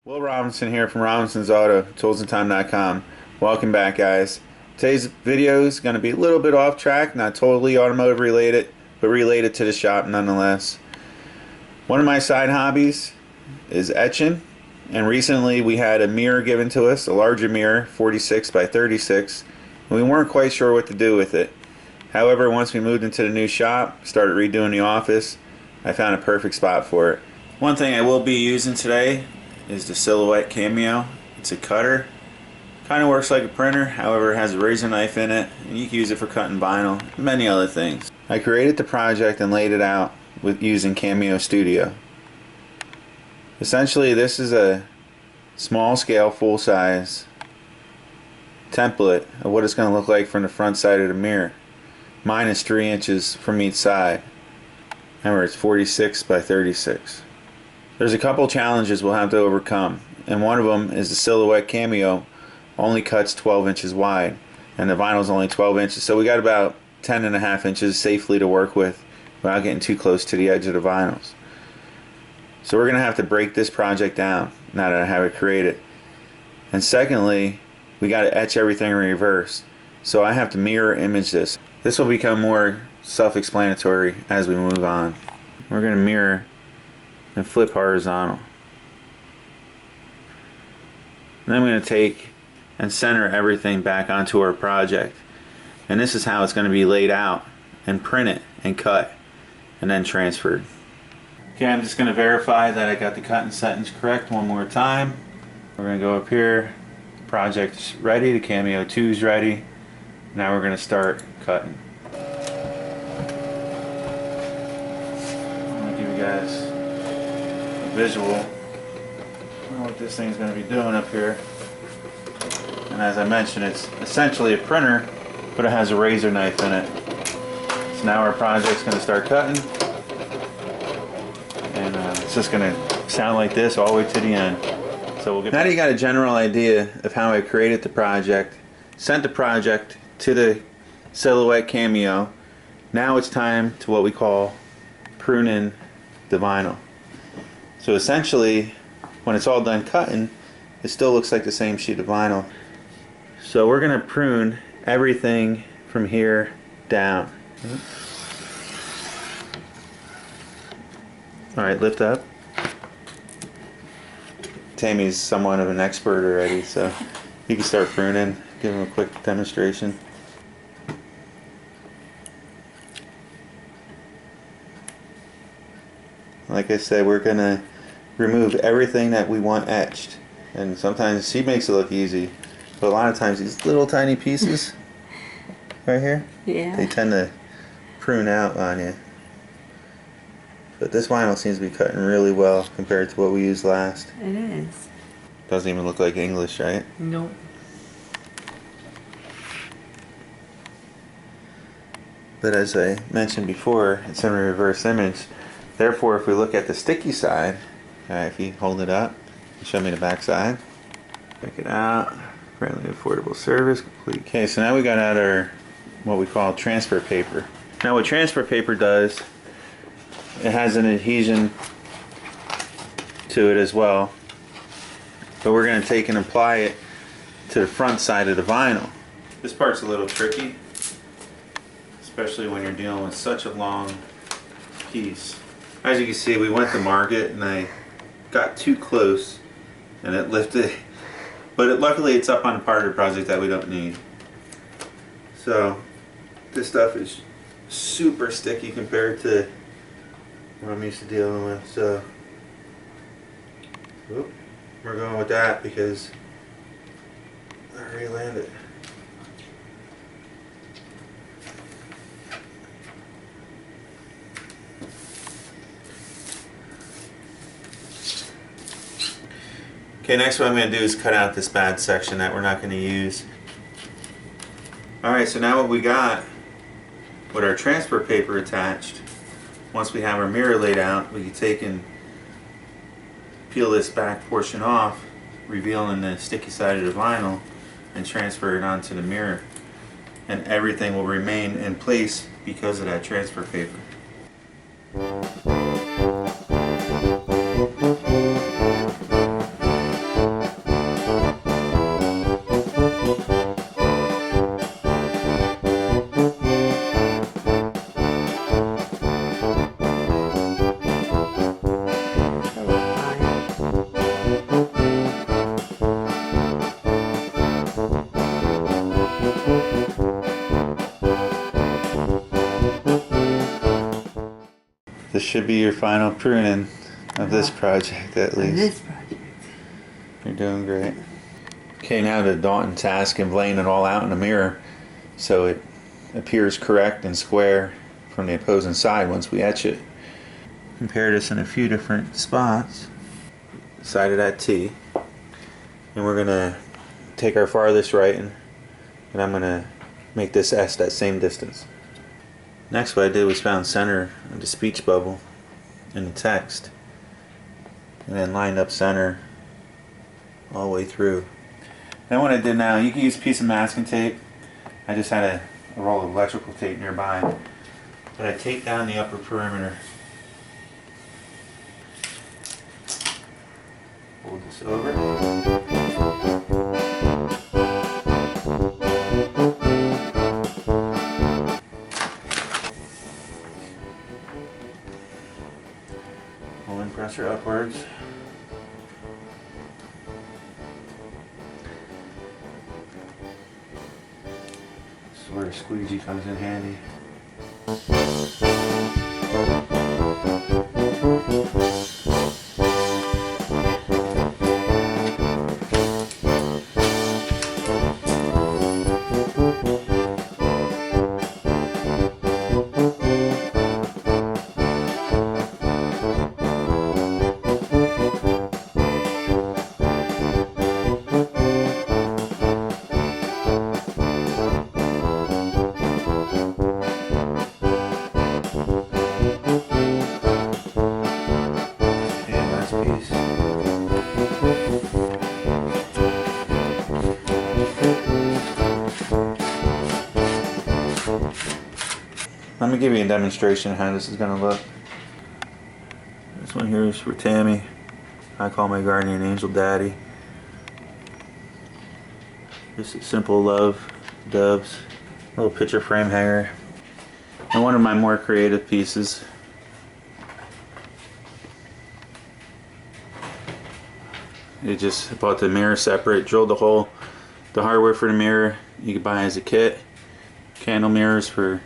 Will Robinson here from Robinson's Auto, toolsandtime.com. Welcome back, guys. Today's video is going to be a little bit off track, not totally automotive related, but related to the shop nonetheless. One of my side hobbies is etching, and recently we had a mirror given to us, a larger mirror, 46 by 36, and we weren't quite sure what to do with it. However, once we moved into the new shop, started redoing the office, I found a perfect spot for it. One thing I will be using today is the Silhouette Cameo. It's a cutter. Kind of works like a printer, however it has a razor knife in it, and you can use it for cutting vinyl and many other things. I created the project and laid it out with using Cameo Studio. Essentially, this is a small scale, full size template of what it's going to look like from the front side of the mirror. Mine is 3 inches from each side. Remember, it's 46 by 36. There's a couple challenges we'll have to overcome, and one of them is the Silhouette Cameo only cuts 12 inches wide, and the vinyl is only 12 inches, so we got about 10.5 inches safely to work with without getting too close to the edge of the vinyls. So we're going to have to break this project down now that I have it created. And secondly, we got to etch everything in reverse, so I have to mirror image this. This will become more self-explanatory as we move on. We're going to mirror and flip horizontal. And then I'm going to take and center everything back onto our project. And this is how it's going to be laid out and printed and cut and then transferred. Okay, I'm just going to verify that I got the cut and settings correct one more time. We're going to go up here. Project's ready. The Cameo 2 is ready. Now we're going to start cutting. I'm going to give you guys visual on what this thing's going to be doing up here. And as I mentioned, it's essentially a printer, but it has a razor knife in it. So now our project's going to start cutting, and it's just going to sound like this all the way to the end. So we'll get now that you got a general idea of how I created the project, sent the project to the Silhouette Cameo. Now it's time to what we call pruning the vinyl. So essentially, when it's all done cutting, it still looks like the same sheet of vinyl. So we're going to prune everything from here down. Alright, lift up. Tammy's somewhat of an expert already, so you can start pruning. Give him a quick demonstration. Like I said, we're going to remove everything that we want etched. And sometimes she makes it look easy, but a lot of times these little tiny pieces right here, they tend to prune out on you. But this vinyl seems to be cutting really well compared to what we used last. It is. Doesn't even look like English, right? Nope. But as I mentioned before, it's in a reverse image. Therefore, if we look at the sticky side, if you hold it up, show me the back side. Check it out. Friendly, affordable service, complete. Okay, so now we got out our what we call transfer paper. Now what transfer paper does, it has an adhesion to it as well. But we're going to take and apply it to the front side of the vinyl. This part's a little tricky, especially when you're dealing with such a long piece. As you can see, we went to market and I got too close and it lifted, but luckily it's up on the part of the project that we don't need. So this stuff is super sticky compared to what I'm used to dealing with, so we're going with that because I already landed. Okay, next what I'm going to do is cut out this bad section that we're not going to use. Alright, so now what we got with our transfer paper attached, once we have our mirror laid out, we can take and peel this back portion off, revealing the sticky side of the vinyl, and transfer it onto the mirror. And everything will remain in place because of that transfer paper. should be your final pruning of this project, at least. This project. You're doing great. Okay, now the daunting task of laying it all out in the mirror so it appears correct and square from the opposing side once we etch it. Compare this in a few different spots. Side of that T. And we're going to take our farthest right and I'm going to make this S that same distance. Next, what I did was found center of the speech bubble in the text and then lined up center all the way through. Then what I did now, you can use a piece of masking tape. I just had a roll of electrical tape nearby. But I taped down the upper perimeter. Fold this over. Pulling pressure upwards. This is where a squeegee comes in handy. Let me give you a demonstration of how this is going to look. This one here is for Tammy. I call my guardian angel Daddy. Just a simple love, doves, little picture frame hanger. And one of my more creative pieces. I just bought the mirror separate, drilled the hole. The hardware for the mirror you can buy as a kit. Candle mirrors for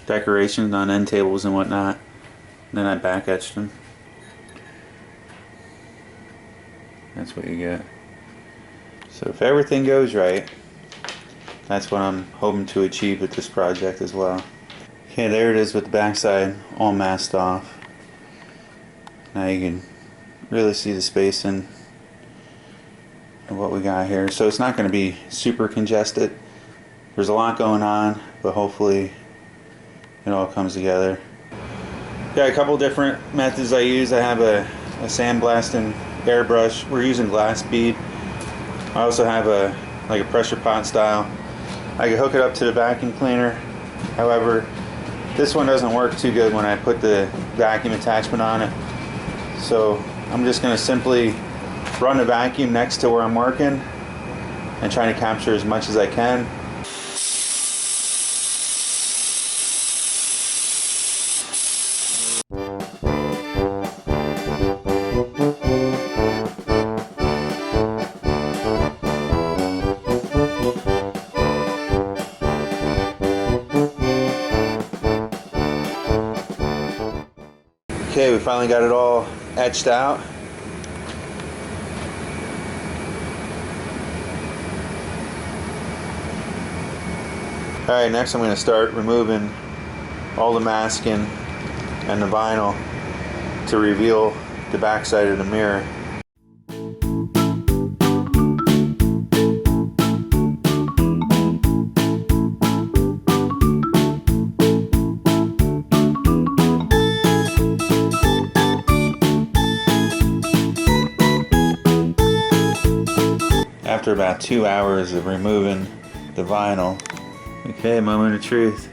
decorations on end tables and whatnot. And then I back etched them. That's what you get. So if everything goes right, that's what I'm hoping to achieve with this project as well. Okay, there it is with the backside all masked off. Now you can really see the spacing of what we got here. So it's not going to be super congested. There's a lot going on, but hopefully it all comes together. Got a couple different methods I use. I have a sandblasting airbrush. We're using glass bead. I also have a pressure pot style. I can hook it up to the vacuum cleaner. However, this one doesn't work too good when I put the vacuum attachment on it. So I'm just going to simply run the vacuum next to where I'm working and try to capture as much as I can. Okay, we finally got it all etched out. Alright, next I'm going to start removing all the masking and the vinyl to reveal the backside of the mirror. After about 2 hours of removing the vinyl. Okay, moment of truth.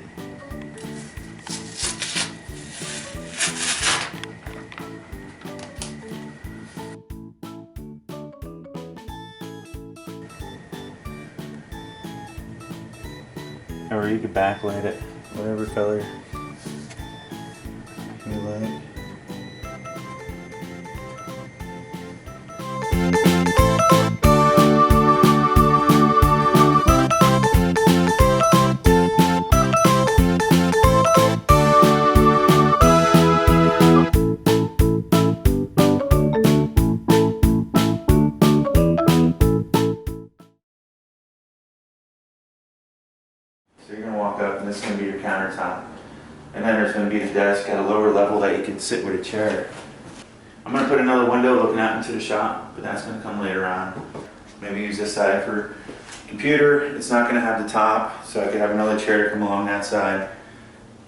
Or you could backlight it, whatever color you like. and this is going to be your countertop. And then there's going to be the desk at a lower level that you can sit with a chair. I'm going to put another window looking out into the shop, but that's going to come later on. Maybe use this side for computer. It's not going to have the top, so I could have another chair to come along that side,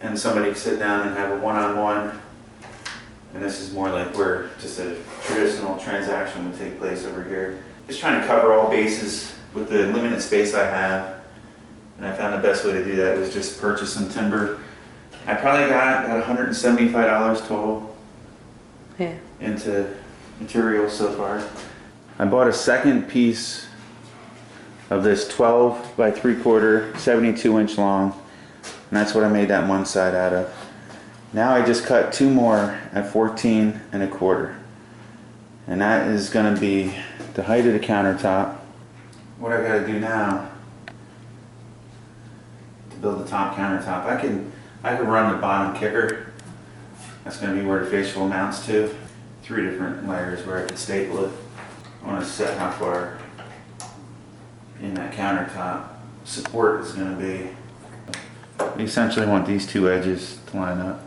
and somebody could sit down and have a one-on-one. And this is more like where just a traditional transaction would take place over here. Just trying to cover all bases with the limited space I have. And I found the best way to do that was just purchase some timber. I probably got about $175 total into materials so far. I bought a second piece of this 12 by 3/4, 72-inch long. And that's what I made that one side out of. Now I just cut 2 more at 14 1/4. And that is going to be the height of the countertop. What I got to do now to build the top countertop, I can run the bottom kicker. That's going to be where the facial mounts to. 3 different layers where I can staple it. I want to set how far in that countertop support is going to be. We essentially want these 2 edges to line up.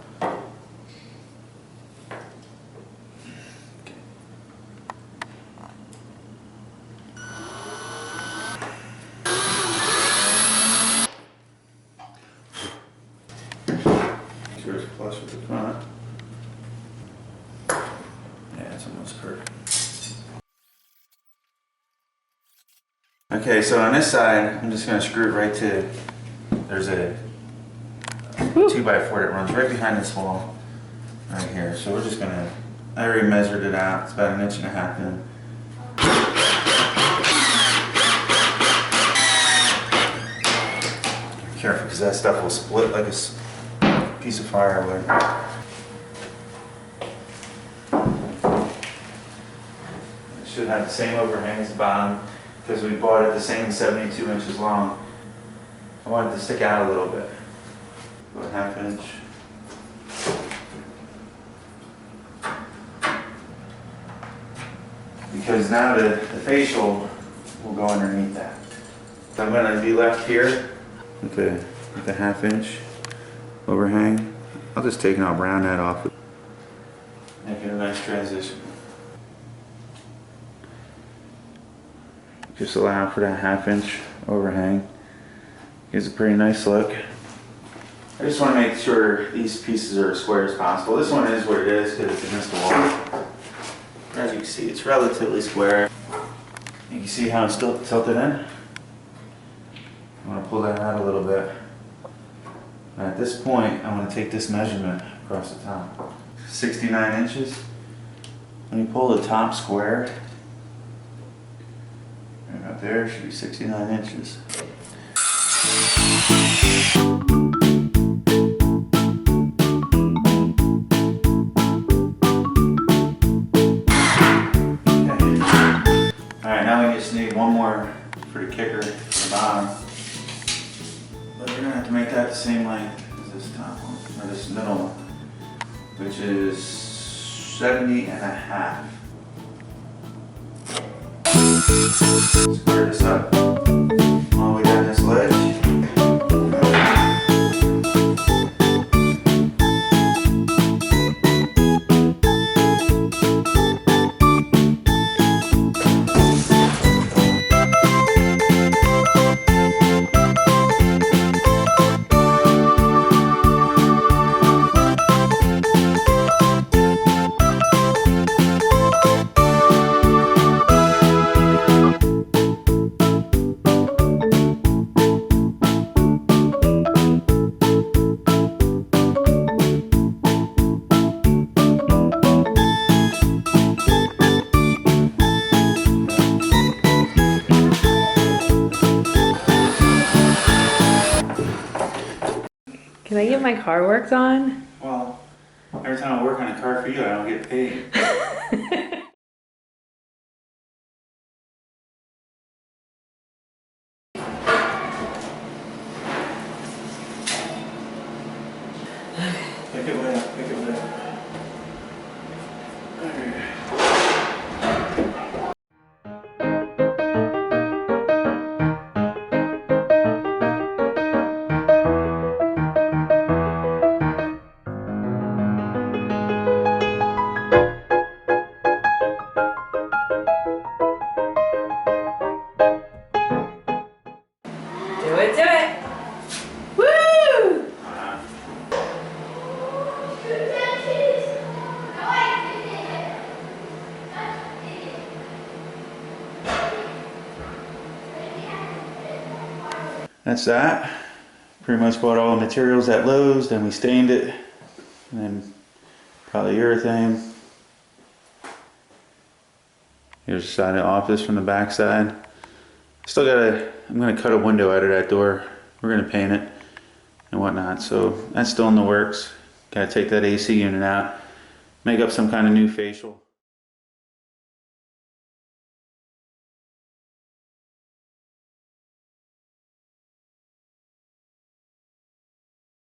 Sure it's flush with the front. Yeah, it's almost perfect. Okay, so on this side, I'm just going to screw it right to, there's a 2x4 that runs right behind this wall, right here. So we're just going to, I already measured it out, it's about 1.5 inches in. Be careful, because that stuff will split like a piece of firewood. It should have the same overhang as the bottom, because we bought it the same 72 inches long. I wanted it to stick out a little bit. About 1/2 inch. Because now the facial will go underneath that. So I'm going to be left here with the 1/2 inch overhang. I'll just take and I'll round that off. Make it a nice transition. Just allow for that 1/2 inch overhang. Gives a pretty nice look. I just want to make sure these pieces are as square as possible. This one is what it is because it's against the wall. As you can see, it's relatively square. You can see how it's still tilted in. I want to pull that out a little bit. And at this point, I'm going to take this measurement across the top. 69 inches. When you pull the top square, right about there should be 69 inches. Alright, now we just need one more for the kicker at the bottom. But we're going to have to make that the same length as this top one, or this middle one, which is 70.5. Square this up all the way down this ledge. Can I get my car worked on? Well, every time I work on a car for you, I don't get paid. Pick it way up, pick it way up. that's that. Pretty much bought all the materials at Lowe's, then we stained it, and then polyurethane. Here's the side of the office from the back side. Still I'm gonna cut a window out of that door. We're gonna paint it and whatnot, so that's still in the works. Gotta take that AC unit out, make up some kind of new facial.